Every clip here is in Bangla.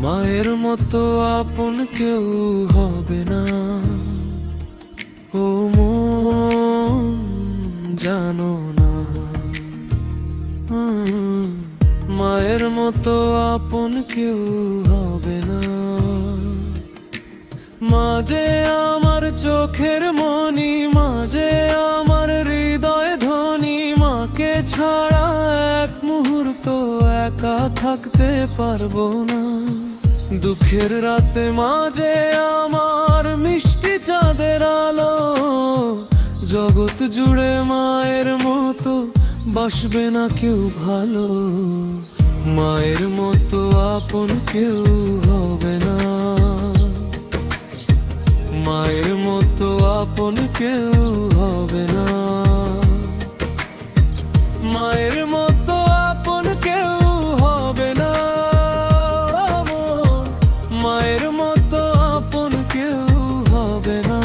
মায়ের মতো আপন কেউ হবে না। ও মন জানো না, মায়ের মতো আপন কেউ হবে না। মাঝে আমার চোখের মনি, মাঝে আমার হৃদয় ধ্বনি, মাকে ছাড়া এক মুহূর্ত একা থাকতে পারবো না। দুঃখের রাতে মাঝে আমার মিষ্টি চাঁদের আলো, জগৎ জুড়ে মায়ের মতো বাসবে না কেউ ভালো। মায়ের মতো আপন কেউ হবে না, মায়ের মতো আপন কেউ হবে না। মায়ের মতো আপন কেউ হবে না, মায়ের মতো আপন কেউ হবে না।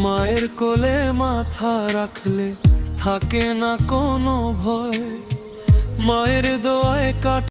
মায়ের কোলে মাথা রাখলে থাকে না কোনো ভয়, মায়ের দোয়ায় কাট